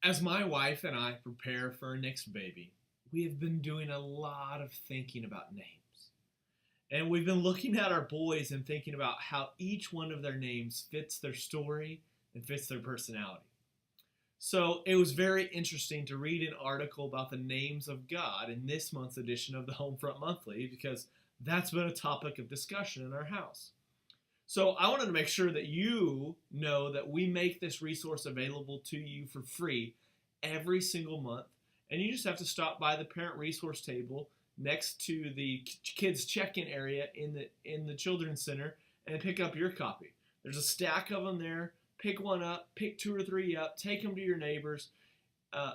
As my wife and I prepare for our next baby, we have been doing a lot of thinking about names. And we've been looking at our boys and thinking about how each one of their names fits their story and fits their personality. So it was very interesting to read an article about the names of God in this month's edition of the Homefront Monthly because that's been a topic of discussion in our house. So I wanted to make sure that you know that we make this resource available to you for free every single month. And you just have to stop by the parent resource table next to the kids check-in area in the children's center and pick up your copy. There's a stack of them there. Pick one up, pick two or three up, take them to your neighbors,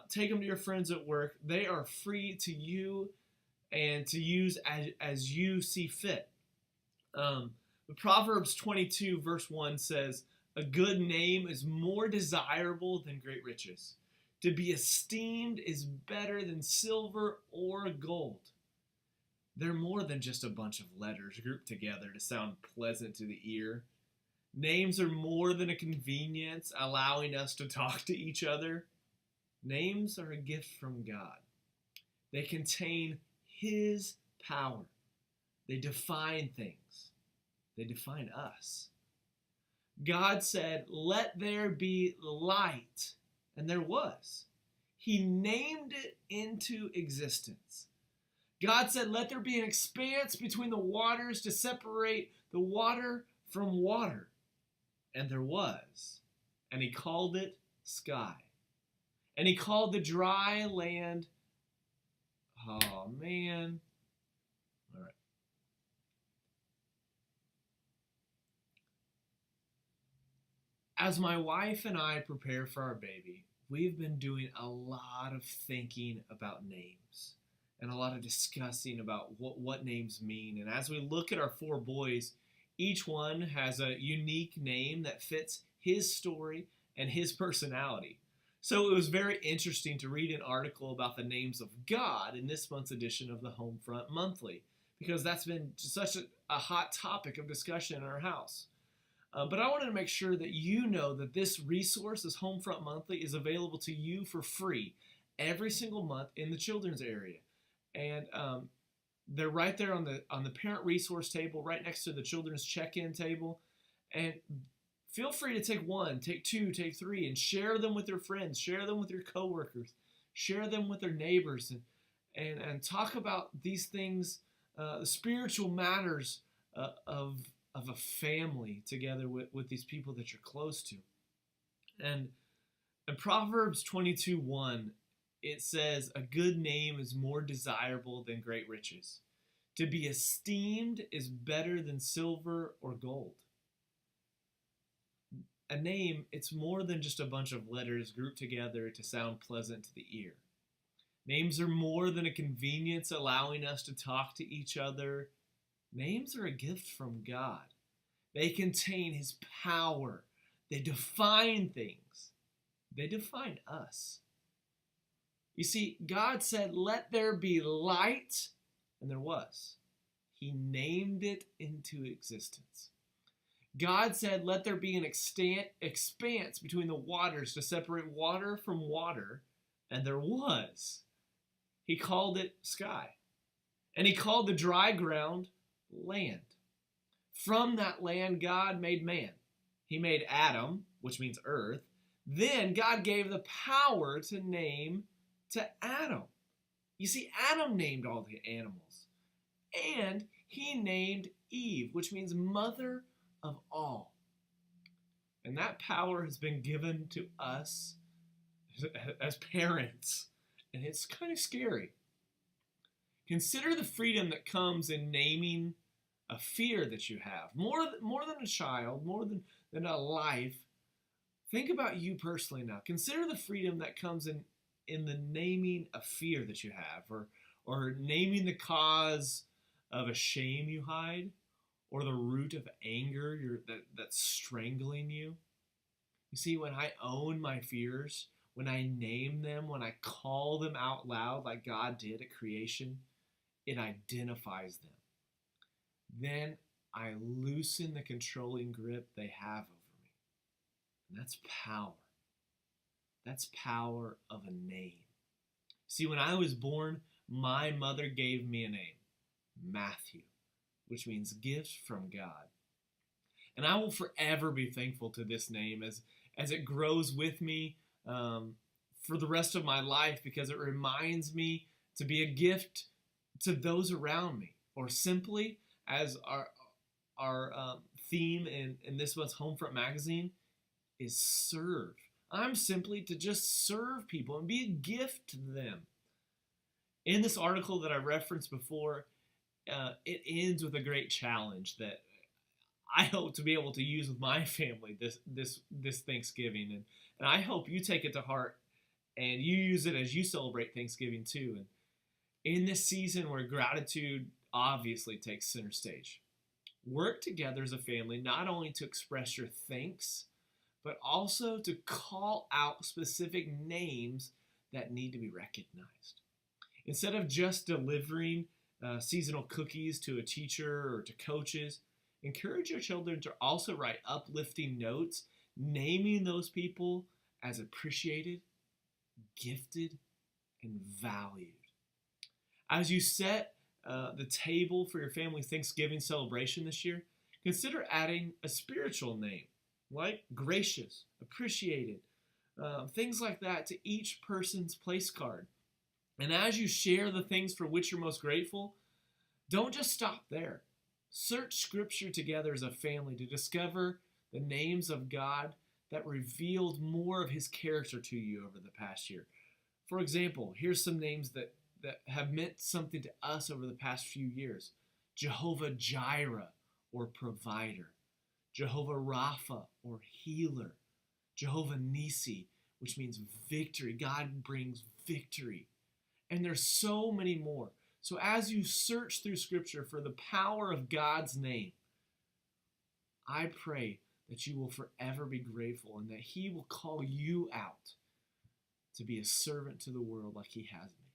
take them to your friends at work. They are free to you and to use as you see fit. Proverbs 22 verse 1 says, "A good name is more desirable than great riches. To be esteemed is better than silver or gold." They're more than just a bunch of letters grouped together to sound pleasant to the ear. Names are more than a convenience, allowing us to talk to each other. Names are a gift from God. They contain His power. They define things. They define us. God said, "Let there be light," and there was. He named it into existence. God said, "Let there be an expanse between the waters to separate the water from water." And there was. And He called it sky. And He called the dry land, oh man. All right. As my wife and I prepare for our baby, we've been doing a lot of thinking about names and a lot of discussing about what names mean. And as we look at our four boys, each one has a unique name that fits his story and his personality. So it was very interesting to read an article about the names of God in this month's edition of the Homefront Monthly, because that's been such a hot topic of discussion in our house. But I wanted to make sure that you know that this resource, this Homefront Monthly, is available to you for free every single month in the children's area. And they're right there on the parent resource table, right next to the children's check-in table. And feel free to take one, take two, take three, and share them with your friends, share them with your coworkers, share them with their neighbors, and talk about these things, the spiritual matters of a family together with these people that you're close to. And in Proverbs 22:1, it says, "A good name is more desirable than great riches. To be esteemed is better than silver or gold." A name, it's more than just a bunch of letters grouped together to sound pleasant to the ear. Names are more than a convenience allowing us to talk to each other. Names are a gift from God. They contain His power. They define things. They define us. You see, God said, "Let there be light," and there was. He named it into existence. God said, "Let there be an expanse between the waters to separate water from water," and there was. He called it sky. And He called the dry ground land. From that land, God made man. He made Adam, which means earth. Then God gave the power to name to Adam. You see, Adam named all the animals. And he named Eve, which means mother of all. And that power has been given to us as parents. And it's kind of scary. Consider the freedom that comes in naming a fear that you have. More than a child, more than a life. Think about you personally now. Consider the freedom that comes in the naming a fear that you have, or naming the cause of a shame you hide, or the root of anger that's strangling you. You see, when I own my fears, when I name them, when I call them out loud like God did at creation, it identifies them. Then I loosen the controlling grip they have over me. And that's power. That's power of a name. See, when I was born, my mother gave me a name, Matthew, which means gift from God. And I will forever be thankful to this name as it grows with me for the rest of my life, because it reminds me to be a gift to those around me. Or simply, as our theme in this month's Homefront magazine is serve. I'm simply to just serve people and be a gift to them. In this article that I referenced before, it ends with a great challenge that I hope to be able to use with my family this Thanksgiving, and I hope you take it to heart and you use it as you celebrate Thanksgiving too. And in this season where gratitude obviously takes center stage, work together as a family not only to express your thanks, but also to call out specific names that need to be recognized. Instead of just delivering seasonal cookies to a teacher or to coaches, encourage your children to also write uplifting notes, naming those people as appreciated, gifted, and valued. As you set the table for your family's Thanksgiving celebration this year, consider adding a spiritual name like gracious, appreciated, things like that to each person's place card. And as you share the things for which you're most grateful, don't just stop there. Search Scripture together as a family to discover the names of God that revealed more of His character to you over the past year. For example, here's some names that have meant something to us over the past few years. Jehovah Jireh, or provider. Jehovah Rapha, or healer. Jehovah Nissi, which means victory. God brings victory. And there's so many more. So as you search through Scripture for the power of God's name, I pray that you will forever be grateful and that He will call you out to be a servant to the world like He has been.